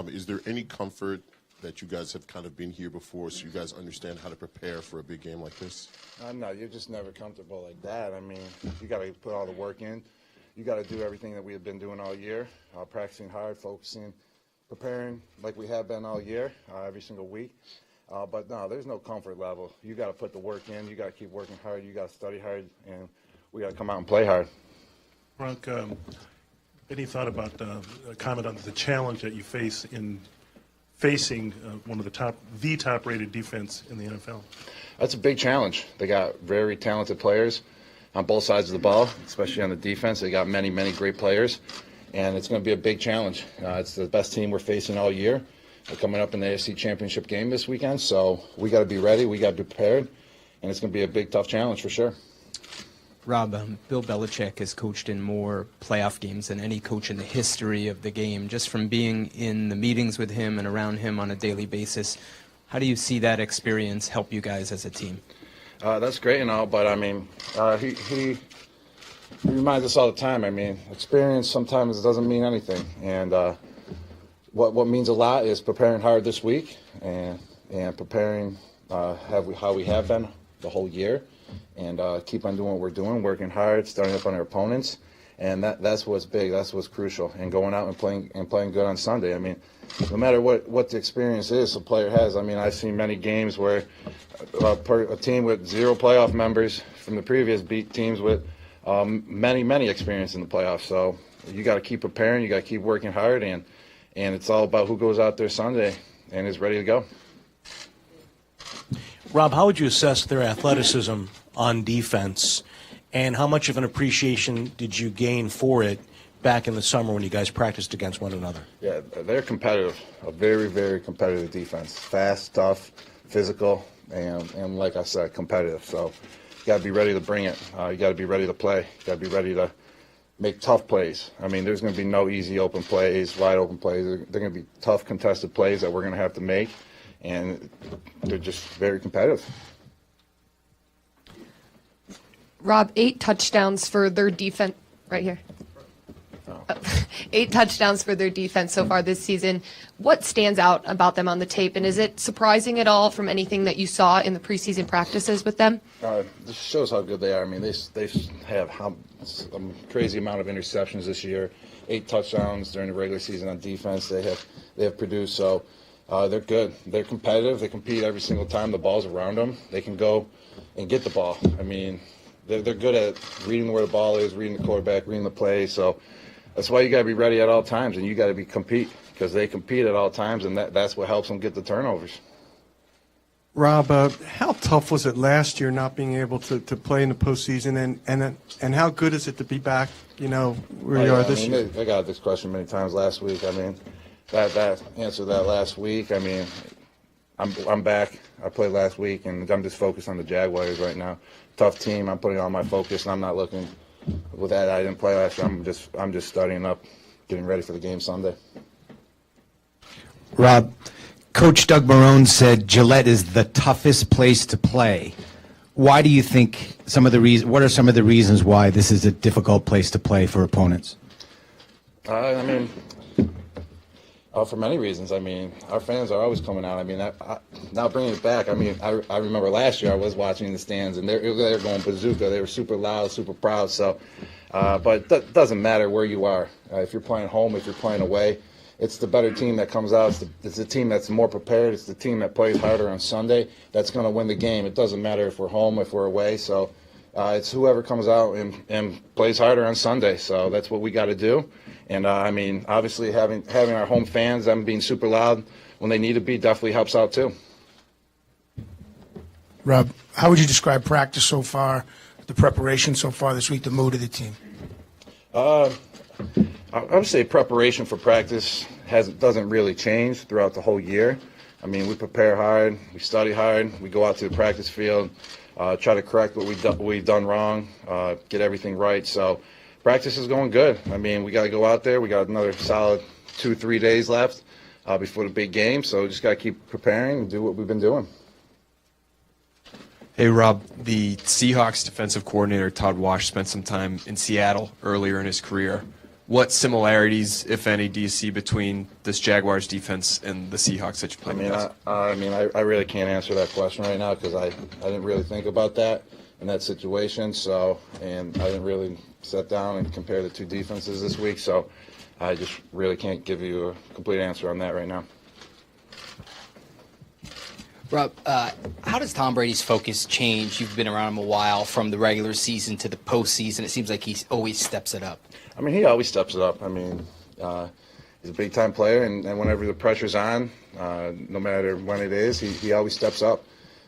Is there any comfort that you guys have kind of been here before, so you guys understand how to prepare for a big game like this? No, you're just never comfortable like that. I mean, you got to put all the work in. You got to do everything that we have been doing all year, practicing hard, focusing, preparing like we have been all year, every single week. But no, there's no comfort level. You got to put the work in. You got to keep working hard. You got to study hard, and we got to come out and play hard. Frank, any thought about a comment on the challenge that you face in facing one of the top-rated defense in the NFL? That's a big challenge. They got very talented players on both sides of the ball, especially on the defense. They got many, many great players, and it's going to be a big challenge. It's the best team we're facing all year. They're coming up in the AFC Championship game this weekend, so we got to be ready. We got to be prepared, and it's going to be a big, tough challenge for sure. Rob, Bill Belichick has coached in more playoff games than any coach in the history of the game. Just from being in the meetings with him and around him on a daily basis, how do you see that experience help you guys as a team? That's great and all, but I mean, he reminds us all the time. I mean, experience sometimes doesn't mean anything, and what means a lot is preparing hard this week and preparing how we have been the whole year. And keep on doing what we're doing, working hard, starting up on our opponents, and that's what's big, that's what's crucial. And going out and playing good on Sunday. I mean, no matter what the experience is a player has. I mean, I've seen many games where a team with 0 playoff members from the previous beat teams with many experience in the playoffs. So you got to keep preparing, you got to keep working hard, and it's all about who goes out there Sunday and is ready to go. Rob, how would you assess their athleticism on defense, and how much of an appreciation did you gain for it back in the summer when you guys practiced against one another? Yeah, they're competitive, a very, very competitive defense. Fast, tough, physical, and like I said, competitive. So you got to be ready to bring it. You got to be ready to play. You got to be ready to make tough plays. I mean, there's going to be no easy open plays, wide open plays. They're going to be tough, contested plays that we're going to have to make. And they're just very competitive. Rob, 8 touchdowns for their defense right here. 8 touchdowns for their defense so far this season. What stands out about them on the tape, and is it surprising at all from anything that you saw in the preseason practices with them? This shows how good they are. I mean, they have a crazy amount of interceptions this year. 8 touchdowns during the regular season on defense. They have produced so. They're good. They're competitive. They compete every single time the ball's around them. They can go and get the ball. I mean, they're good at reading where the ball is, reading the quarterback, reading the play. So that's why you got to be ready at all times, and you got to compete because they compete at all times, and that's what helps them get the turnovers. Rob, how tough was it last year not being able to play in the postseason, and how good is it to be back? You know where you are this year. I got this question many times last week. I mean. That answered that last week. I mean, I'm back. I played last week, and I'm just focused on the Jaguars right now. Tough team. I'm putting all my focus, and I'm not looking. With that, I didn't play last year. I'm just studying up, getting ready for the game Sunday. Rob, Coach Doug Marrone said Gillette is the toughest place to play. Why do you think what are some of the reasons why this is a difficult place to play for opponents? I mean. For many reasons. I mean, our fans are always coming out. I mean, now bringing it back, I mean, I remember last year I was watching in the stands, and they're going bazooka. They were super loud, super proud. So, but it doesn't matter where you are. If you're playing home, if you're playing away, it's the better team that comes out. It's the team that's more prepared. It's the team that plays harder on Sunday that's going to win the game. It doesn't matter if we're home, if we're away. So it's whoever comes out and plays harder on Sunday. So that's what we got to do. And, I mean, obviously having our home fans, them being super loud when they need to be, definitely helps out too. Rob, how would you describe practice so far, the preparation so far this week, the mood of the team? I would say preparation for practice doesn't really change throughout the whole year. I mean, we prepare hard, we study hard, we go out to the practice field, try to correct what we've done wrong, get everything right. So practice is going good. I mean, we got to go out there. We got another solid 2-3 days left before the big game. So we just got to keep preparing and do what we've been doing. Hey, Rob, the Seahawks defensive coordinator, Todd Wash, spent some time in Seattle earlier in his career. what similarities, if any, do you see between this Jaguars defense and the Seahawks that you played against? I really can't answer that question right now because I didn't really think about that in that situation. So, and I didn't really sit down and compare the two defenses this week. So, I just really can't give you a complete answer on that right now. Rob, how does Tom Brady's focus change? You've been around him a while, from the regular season to the postseason. It seems like he always steps it up. I mean, he always steps it up. I mean, he's a big-time player, and whenever the pressure's on, no matter when it is, he always steps up.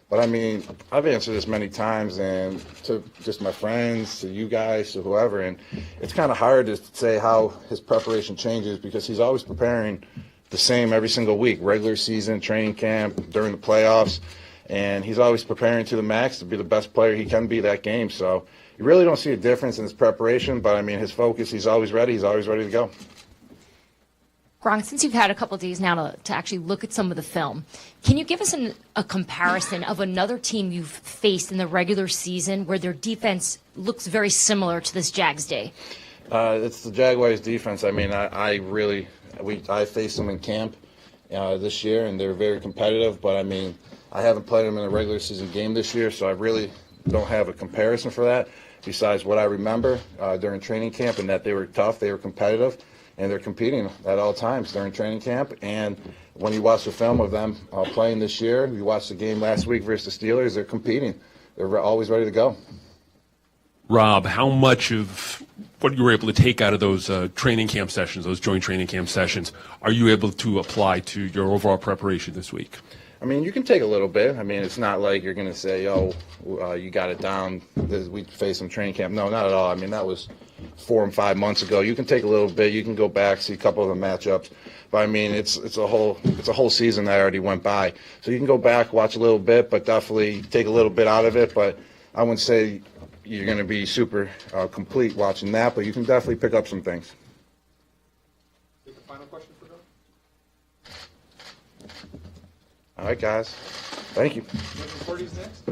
But, I mean, I've answered this many times, and to just my friends, to you guys, to whoever, and it's kind of hard to say how his preparation changes because he's always preparing the same every single week, regular season, training camp, during the playoffs, and he's always preparing to the max to be the best player he can be that game. So you really don't see a difference in his preparation, but, I mean, his focus, he's always ready to go. Gronk, since you've had a couple of days now to actually look at some of the film, can you give us a comparison of another team you've faced in the regular season where their defense looks very similar to this Jags day? It's the Jaguars' defense. I mean, I faced them in camp this year, and they're very competitive. But, I mean, I haven't played them in a regular season game this year, so I really don't have a comparison for that besides what I remember during training camp and that they were tough, they were competitive, and they're competing at all times during training camp. And when you watch the film of them playing this year, you watched the game last week versus the Steelers, they're competing. They're always ready to go. Rob, how much of what you were able to take out of those training camp sessions, those joint training camp sessions, are you able to apply to your overall preparation this week? I mean, you can take a little bit. I mean, it's not like you're going to say, you got it down. We faced some training camp. No, not at all. I mean, that was 4 and 5 months ago. You can take a little bit. You can go back, see a couple of the matchups. But, I mean, it's a whole season that already went by. So you can go back, watch a little bit, but definitely take a little bit out of it. But I wouldn't say you're going to be super complete watching that, but you can definitely pick up some things. Final question for Doug? All right, guys. Thank you. Next?